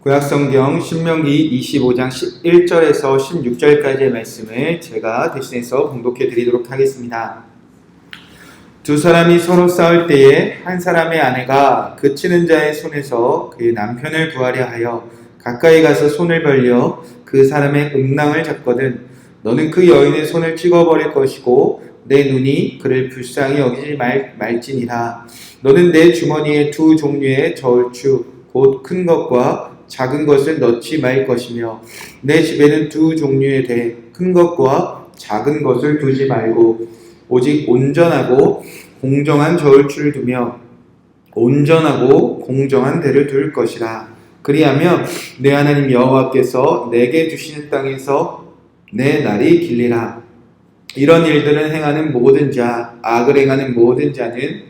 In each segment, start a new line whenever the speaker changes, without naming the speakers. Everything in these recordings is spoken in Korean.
구약성경 신명기 25장 11절에서 16절까지의 말씀을 제가 대신해서 봉독해 드리도록 하겠습니다. 두 사람이 서로 싸울 때에 한 사람의 아내가 그 치는 자의 손에서 그의 남편을 구하려 하여 가까이 가서 손을 벌려 그 사람의 음낭을 잡거든 너는 그 여인의 손을 찍어버릴 것이고 내 눈이 그를 불쌍히 여기지 말지니라. 너는 내 주머니에 두 종류의 저울추 곧 큰 것과 작은 것을 넣지 말 것이며 내 집에는 두 종류의 대 큰 것과 작은 것을 두지 말고 오직 온전하고 공정한 저울추를 두며 온전하고 공정한 대를 둘 것이라. 그리하면 내 하나님 여호와께서 내게 주시는 땅에서 내 날이 길리라. 이런 일들을 행하는 모든 자, 악을 행하는 모든 자는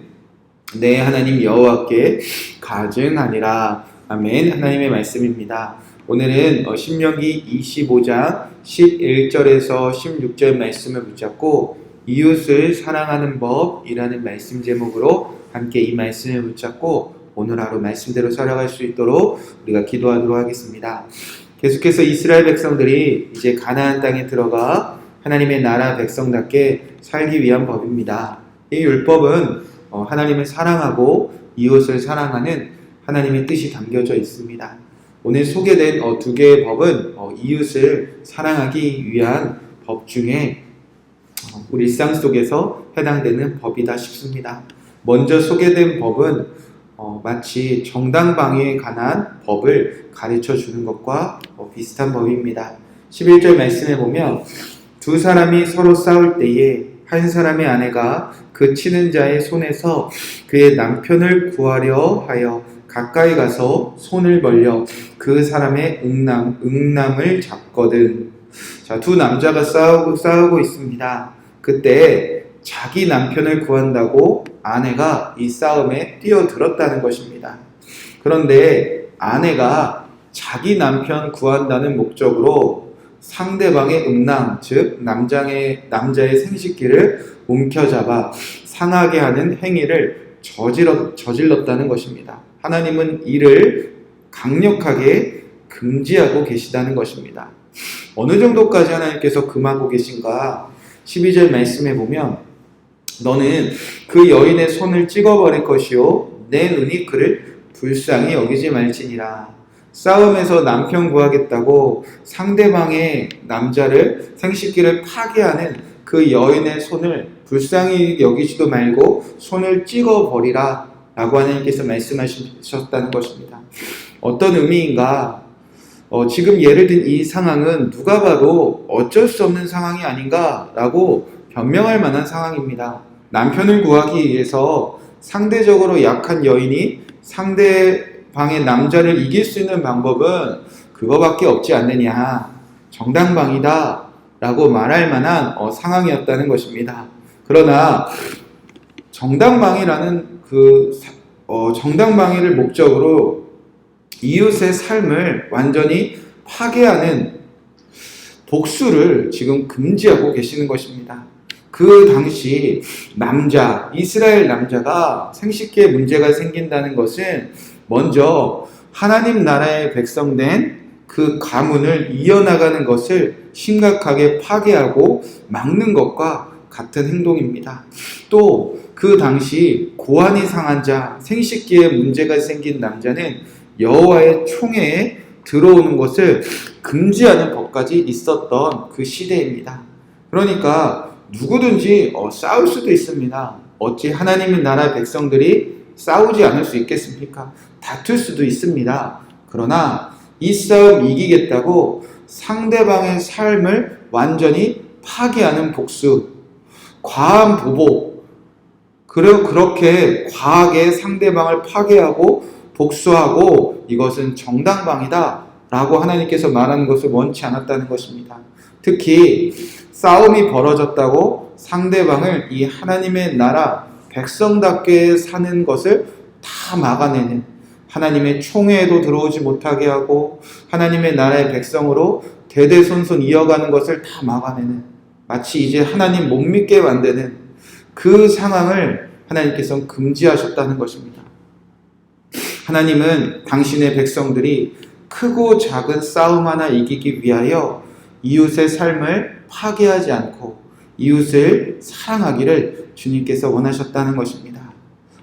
내 하나님 여호와께 가증하니라. 아멘. 하나님의 말씀입니다. 오늘은 신명기 25장 11절에서 16절 말씀을 붙잡고 이웃을 사랑하는 법이라는 말씀 제목으로 함께 이 말씀을 붙잡고 오늘 하루 말씀대로 살아갈 수 있도록 우리가 기도하도록 하겠습니다. 계속해서 이스라엘 백성들이 이제 가나안 땅에 들어가 하나님의 나라 백성답게 살기 위한 법입니다. 이 율법은 하나님을 사랑하고 이웃을 사랑하는 하나님의 뜻이 담겨져 있습니다. 오늘 소개된 두 개의 법은 이웃을 사랑하기 위한 법 중에 우리 일상 속에서 해당되는 법이다 싶습니다. 먼저 소개된 법은 마치 정당방위에 관한 법을 가르쳐 주는 것과 비슷한 법입니다. 11절 말씀에 보면 두 사람이 서로 싸울 때에 한 사람의 아내가 그 치는 자의 손에서 그의 남편을 구하려 하여 가까이 가서 손을 벌려 그 사람의 음낭을 잡거든. 자, 두 남자가 싸우고 있습니다. 그때 자기 남편을 구한다고 아내가 이 싸움에 뛰어들었다는 것입니다. 그런데 아내가 자기 남편 구한다는 목적으로 상대방의 음낭, 즉 남자의 생식기를 움켜잡아 상하게 하는 행위를 저질렀다는 것입니다. 하나님은 이를 강력하게 금지하고 계시다는 것입니다. 어느 정도까지 하나님께서 금하고 계신가? 12절 말씀에 보면 너는 그 여인의 손을 찍어버릴 것이요 내 눈이 그를 불쌍히 여기지 말지니라. 싸움에서 남편 구하겠다고 상대방의 남자를 생식기를 파괴하는 그 여인의 손을 불쌍히 여기지도 말고 손을 찍어버리라 라고 하나님께서 말씀하셨다는 것입니다. 어떤 의미인가? 지금 예를 든 이 상황은 누가 봐도 어쩔 수 없는 상황이 아닌가 라고 변명할 만한 상황입니다. 남편을 구하기 위해서 상대적으로 약한 여인이 상대방의 남자를 이길 수 있는 방법은 그거밖에 없지 않느냐, 정당방위다 라고 말할 만한 상황이었다는 것입니다. 그러나 정당방위라는 정당방위를 목적으로 이웃의 삶을 완전히 파괴하는 복수를 지금 금지하고 계시는 것입니다. 그 당시 이스라엘 남자가 생식기에 문제가 생긴다는 것은 먼저 하나님 나라의 백성된 그 가문을 이어나가는 것을 심각하게 파괴하고 막는 것과 같은 행동입니다. 또 그 당시 고환이 상한 자, 생식기에 문제가 생긴 남자는 여호와의 총회에 들어오는 것을 금지하는 법까지 있었던 그 시대입니다. 그러니까 누구든지 싸울 수도 있습니다. 어찌 하나님의 나라 백성들이 싸우지 않을 수 있겠습니까? 다툴 수도 있습니다. 그러나 이 싸움 이기겠다고 상대방의 삶을 완전히 파괴하는 복수, 과한 보복, 그렇게 과하게 상대방을 파괴하고 복수하고 이것은 정당방위다 라고 하나님께서 말하는 것을 원치 않았다는 것입니다. 특히 싸움이 벌어졌다고 상대방을 이 하나님의 나라 백성답게 사는 것을 다 막아내는, 하나님의 총회에도 들어오지 못하게 하고 하나님의 나라의 백성으로 대대손손 이어가는 것을 다 막아내는, 마치 이제 하나님 못 믿게 만드는 그 상황을 하나님께서는 금지하셨다는 것입니다. 하나님은 당신의 백성들이 크고 작은 싸움 하나 이기기 위하여 이웃의 삶을 파괴하지 않고 이웃을 사랑하기를 주님께서 원하셨다는 것입니다.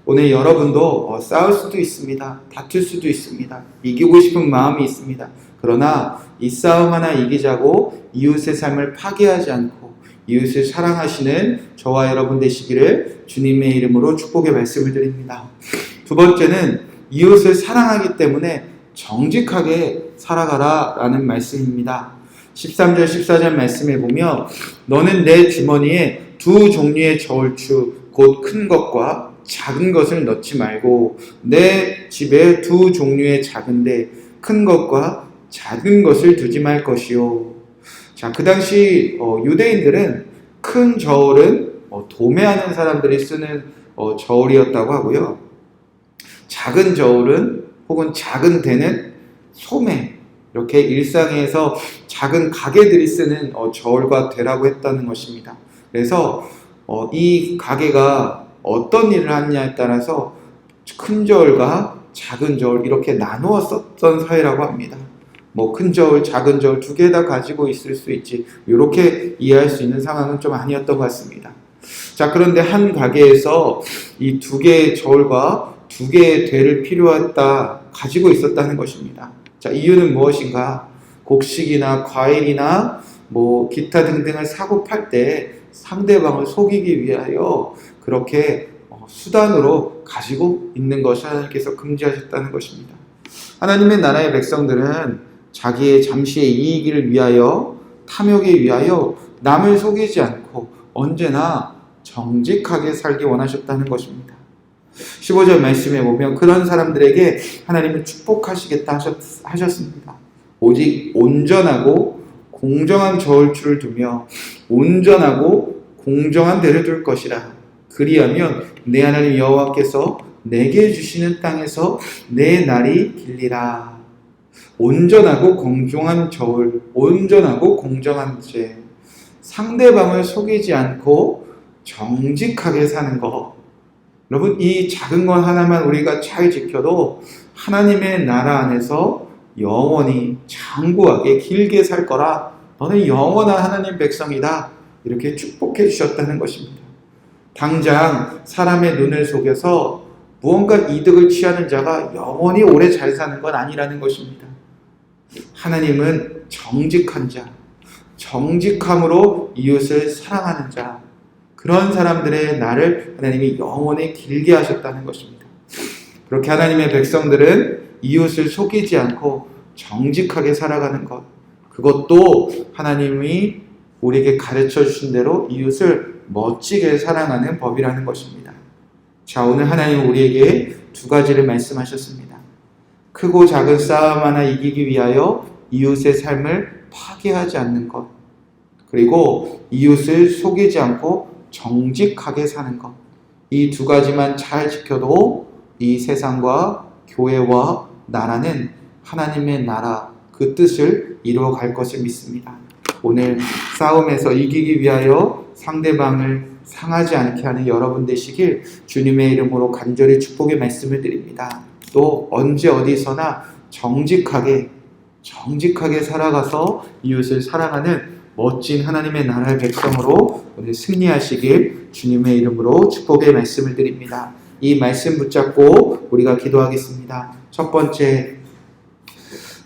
오늘 여러분도 싸울 수도 있습니다. 다툴 수도 있습니다. 이기고 싶은 마음이 있습니다. 그러나 이 싸움 하나 이기자고 이웃의 삶을 파괴하지 않고 이웃을 사랑하시는 저와 여러분 되시기를 주님의 이름으로 축복의 말씀을 드립니다. 두 번째는 이웃을 사랑하기 때문에 정직하게 살아가라 라는 말씀입니다. 13절 14절 말씀에 보면 너는 내 주머니에 두 종류의 저울추 곧 큰 것과 작은 것을 넣지 말고 내 집에 두 종류의 작은데 큰 것과 작은 것을 두지 말 것이요. 자, 그 당시 유대인들은 큰 저울은 도매하는 사람들이 쓰는 저울이었다고 하고요. 작은 저울은 혹은 작은 대는 소매, 이렇게 일상에서 작은 가게들이 쓰는 저울과 대라고 했다는 것입니다. 그래서 이 가게가 어떤 일을 하느냐에 따라서 큰 저울과 작은 저울 이렇게 나누어 썼던 사회라고 합니다. 큰 저울, 작은 저울 두 개 다 가지고 있을 수 있지, 이렇게 이해할 수 있는 상황은 좀 아니었던 것 같습니다. 자, 그런데 한 가게에서 이 두 개의 저울과 두 개의 대를 가지고 있었다는 것입니다. 자, 이유는 무엇인가? 곡식이나 과일이나 기타 등등을 사고 팔 때 상대방을 속이기 위하여 그렇게 수단으로 가지고 있는 것을 하나님께서 금지하셨다는 것입니다. 하나님의 나라의 백성들은 자기의 잠시의 이익을 위하여, 탐욕에 위하여 남을 속이지 않고 언제나 정직하게 살기 원하셨다는 것입니다. 15절 말씀에 보면 그런 사람들에게 하나님은 축복하시겠다 하셨습니다. 오직 온전하고 공정한 저울추를 두며 온전하고 공정한 대를 둘 것이라. 그리하면 내 하나님 여호와께서 내게 주시는 땅에서 내 날이 길리라. 온전하고 공정한 저울, 온전하고 공정한 죄, 상대방을 속이지 않고 정직하게 사는 것. 여러분, 이 작은 것 하나만 우리가 잘 지켜도 하나님의 나라 안에서 영원히 장구하게 길게 살 거라. 너는 영원한 하나님 백성이다. 이렇게 축복해 주셨다는 것입니다. 당장 사람의 눈을 속여서 무언가 이득을 취하는 자가 영원히 오래 잘 사는 건 아니라는 것입니다. 하나님은 정직한 자, 정직함으로 이웃을 사랑하는 자, 그런 사람들의 날을 하나님이 영원히 길게 하셨다는 것입니다. 그렇게 하나님의 백성들은 이웃을 속이지 않고 정직하게 살아가는 것, 그것도 하나님이 우리에게 가르쳐 주신 대로 이웃을 멋지게 사랑하는 법이라는 것입니다. 자, 오늘 하나님은 우리에게 두 가지를 말씀하셨습니다. 크고 작은 싸움 하나 이기기 위하여 이웃의 삶을 파괴하지 않는 것, 그리고 이웃을 속이지 않고 정직하게 사는 것. 이 두 가지만 잘 지켜도 이 세상과 교회와 나라는 하나님의 나라, 그 뜻을 이루어갈 것을 믿습니다. 오늘 싸움에서 이기기 위하여 상대방을 상하지 않게 하는 여러분 되시길 주님의 이름으로 간절히 축복의 말씀을 드립니다. 또 언제 어디서나 정직하게 살아가서 이웃을 사랑하는 멋진 하나님의 나라의 백성으로 오늘 승리하시길 주님의 이름으로 축복의 말씀을 드립니다. 이 말씀 붙잡고 우리가 기도하겠습니다. 첫 번째,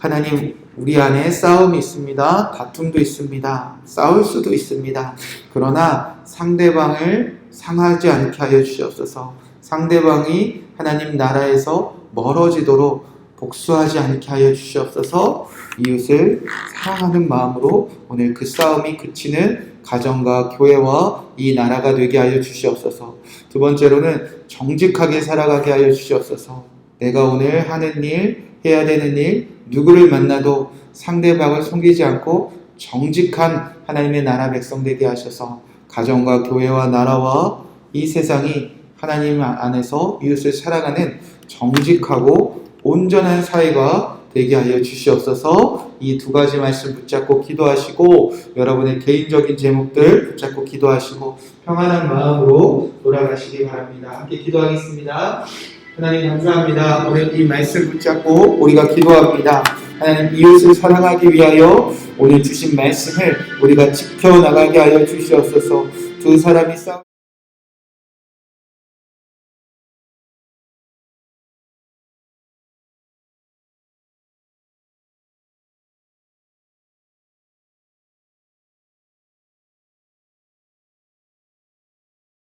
하나님, 우리 안에 싸움이 있습니다. 다툼도 있습니다. 싸울 수도 있습니다. 그러나 상대방을 상하지 않게 하여 주시옵소서. 상대방이 하나님 나라에서 멀어지도록 복수하지 않게 하여 주시옵소서. 이웃을 사랑하는 마음으로 오늘 그 싸움이 그치는 가정과 교회와 이 나라가 되게 하여 주시옵소서. 두 번째로는 정직하게 살아가게 하여 주시옵소서. 내가 오늘 하는 일, 해야 되는 일, 누구를 만나도 상대방을 속이지 않고 정직한 하나님의 나라 백성 되게 하셔서 가정과 교회와 나라와 이 세상이 하나님 안에서 이웃을 사랑하는 정직하고 온전한 사회가 되게 하여 주시옵소서. 이 두 가지 말씀 붙잡고 기도하시고 여러분의 개인적인 제목들 붙잡고 기도하시고 평안한 마음으로 돌아가시기 바랍니다. 함께 기도하겠습니다. 하나님 감사합니다. 오늘 이 말씀 붙잡고 우리가 기도합니다. 하나님 이웃을 사랑하기 위하여 오늘 주신 말씀을 우리가 지켜나가게 하여 주시옵소서. 두 사람이 싸우